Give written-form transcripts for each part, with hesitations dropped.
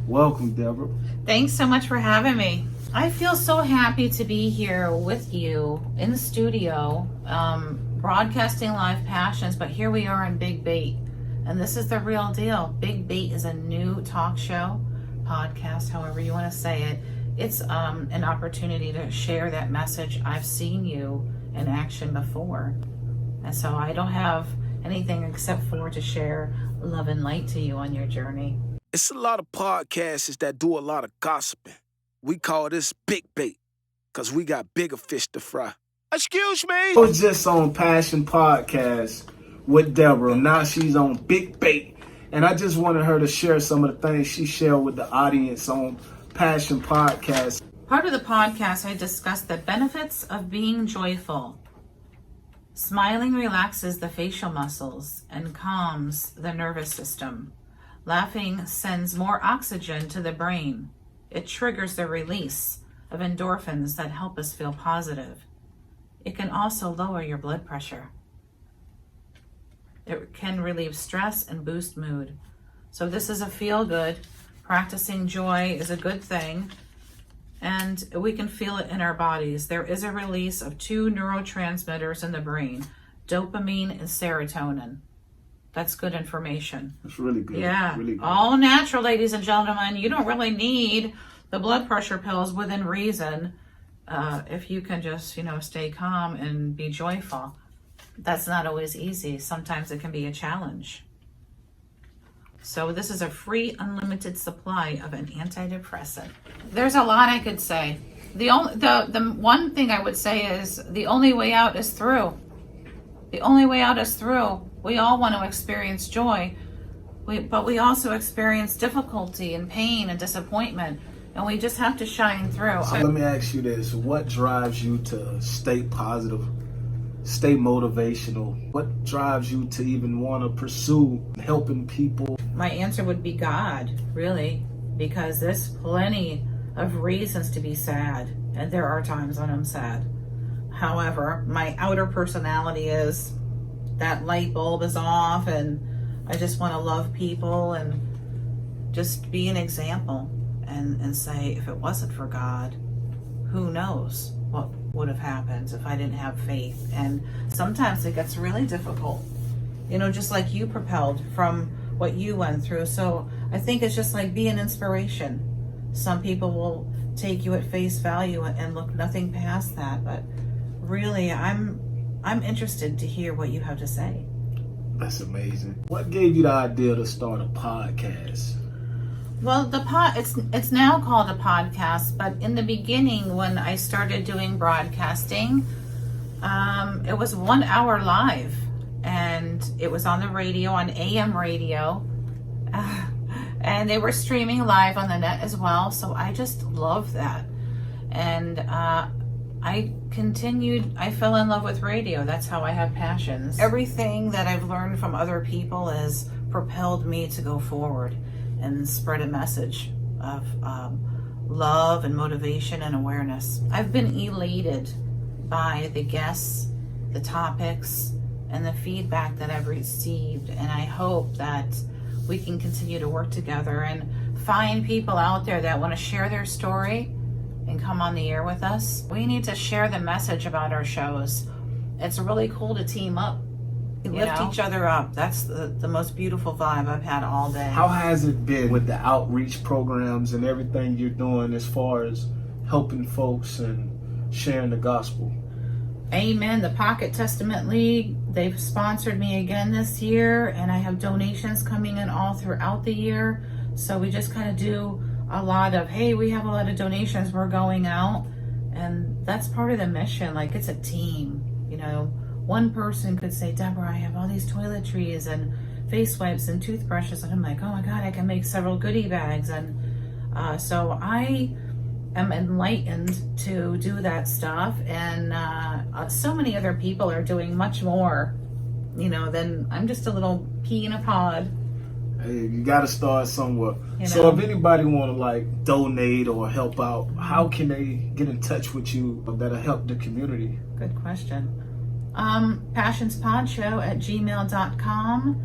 Welcome, Deborah. Thanks so much for having me. I feel so happy to be here with you in the studio, broadcasting live passions, but here we are in Big Bait. And this is the real deal. Big Bait is a new talk show, podcast, however you want to say it. It's an opportunity to share that message. I've seen you in action before. And so I don't have anything except for to share love and light to you on your journey. It's a lot of podcasts that do a lot of gossiping. We call this Big Bait because we got bigger fish to fry. Excuse me. I was just on Passion Podcast with Deborah. Now she's on Big Bait. And I just wanted her to share some of the things she shared with the audience on Passion Podcast. Part of the podcast, I discussed the benefits of being joyful. Smiling relaxes the facial muscles and calms the nervous system. Laughing sends more oxygen to the brain. It triggers the release of endorphins that help us feel positive. It can also lower your blood pressure. It can relieve stress and boost mood. So this is a feel-good. Practicing joy is a good thing, and we can feel it in our bodies. There is a release of two neurotransmitters in the brain, dopamine and serotonin. That's good information. That's really good. Yeah, really good. All natural, ladies and gentlemen. You don't really need the blood pressure pills within reason if you can just, stay calm and be joyful. That's not always easy. Sometimes it can be a challenge. So this is a free, unlimited supply of an antidepressant. There's a lot I could say. The one thing I would say is the only way out is through. The only way out is through. We all want to experience joy, but we also experience difficulty and pain and disappointment, and we just have to shine through. So let me ask you this. What drives you to stay positive, stay motivational? What drives you to even want to pursue helping people? My answer would be God, really, because there's plenty of reasons to be sad, and there are times when I'm sad. However, my outer personality is that light bulb is off, and I just want to love people and just be an example and say, if it wasn't for God, who knows what would have happened if I didn't have faith. And sometimes it gets really difficult, just like you propelled from what you went through. So I think it's just like be an inspiration. Some people will take you at face value and look nothing past that, but really I'm interested to hear what you have to say. That's amazing. What gave you the idea to start a podcast? Well, it's now called a podcast, but in the beginning when I started doing broadcasting, it was 1 hour live, and it was on the radio, on AM radio, and they were streaming live on the net as well. So I just love that, and I fell in love with radio. That's how I have passions. Everything that I've learned from other people has propelled me to go forward and spread a message of love and motivation and awareness. I've been elated by the guests, the topics, and the feedback that I've received. And I hope that we can continue to work together and find people out there that want to share their story and come on the air with us. We need to share the message about our shows. It's really cool to team up, lift each other up. That's the most beautiful vibe I've had all day. How has it been with the outreach programs and everything you're doing as far as helping folks and sharing the gospel? Amen. The Pocket Testament League, they've sponsored me again this year, and I have donations coming in all throughout the year. So we just kind of do a lot of, hey, we have a lot of donations, we're going out, and that's part of the mission. Like, it's a team. One person could say, Deborah, I have all these toiletries and face wipes and toothbrushes, and I'm like, oh my God, I can make several goodie bags. And so I am enlightened to do that stuff, and so many other people are doing much more, than I'm just a little pea in a pod. Hey, you got to start somewhere. So if anybody want to donate or help out, how can they get in touch with you that'll help the community? Good question. passionspodshow@gmail.com.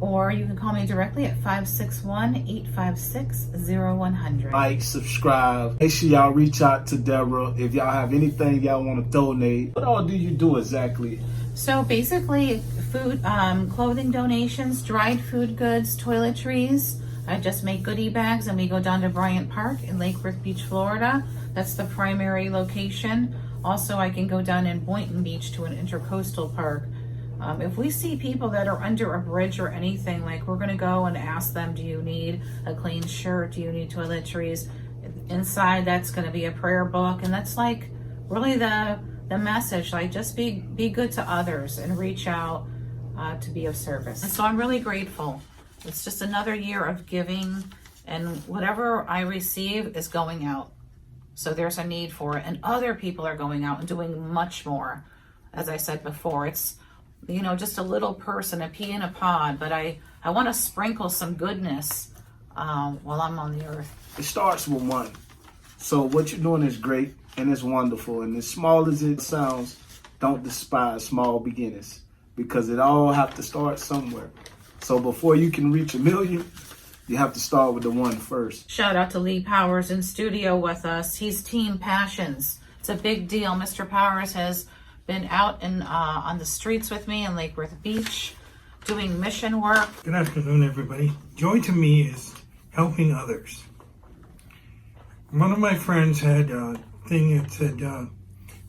or you can call me directly at 561-856-0100. Like, subscribe. Make sure y'all reach out to Deborah if y'all have anything y'all want to donate. What all do you do exactly? So basically, food, clothing donations, dried food goods, toiletries. I just make goodie bags, and we go down to Bryant Park in Lake Worth Beach, Florida. That's the primary location. Also, I can go down in Boynton Beach to an intercoastal park. If we see people that are under a bridge or anything, like, we're gonna go and ask them, do you need a clean shirt? Do you need toiletries? Inside, that's gonna be a prayer book, and that's like really the message, like, just be good to others and reach out to be of service. And so I'm really grateful. It's just another year of giving, and whatever I receive is going out. So there's a need for it, and other people are going out and doing much more. As I said before, it's, you know, just a little person, a pea in a pod, but I want to sprinkle some goodness while I'm on the earth. It starts with one. So what you're doing is great, and it's wonderful. And as small as it sounds, don't despise small beginnings, because it all have to start somewhere. So before you can reach 1 million, you have to start with the one first. Shout out to Lee Powers in studio with us. He's Team Passions. It's a big deal. Mr. Powers has been out on the streets with me in Lake Worth Beach doing mission work. Good afternoon, everybody. Joy to me is helping others. One of my friends had a thing that said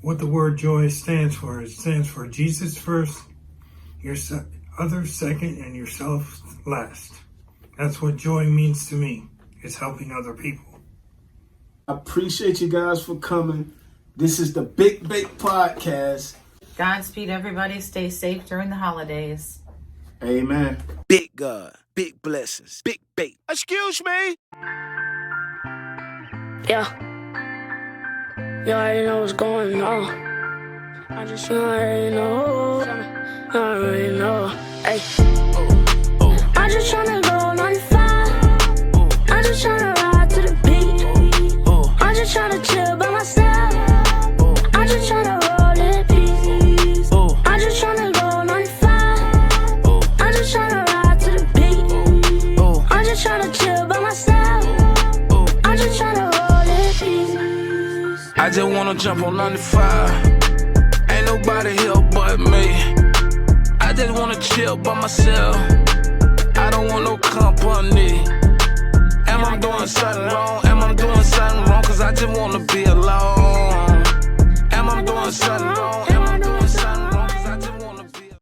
what the word joy stands for. It stands for Jesus first, others second, and yourself last. That's what joy means to me, is helping other people. I appreciate you guys for coming. This is the Big Bake Podcast. Godspeed, everybody. Stay safe during the holidays. Amen. Big God, big blessings, big bait. Excuse me. Yeah. You already know what's going on. You already know. You already know. Hey. I'm just tryna go 95. I'm just tryna ride to the beat. I'm just tryna chill by myself. I'm just tryna roll in peace. I'm just tryna go 95. I'm just tryna ride to the beat. I'm just tryna chill by myself. I'm just tryna roll in peace. I just wanna jump on 95. Ain't nobody here but me. I just wanna chill by myself. I don't want no company. Am I doing something wrong? Am I doing something wrong? Cause I just wanna be alone. Am I doing something wrong?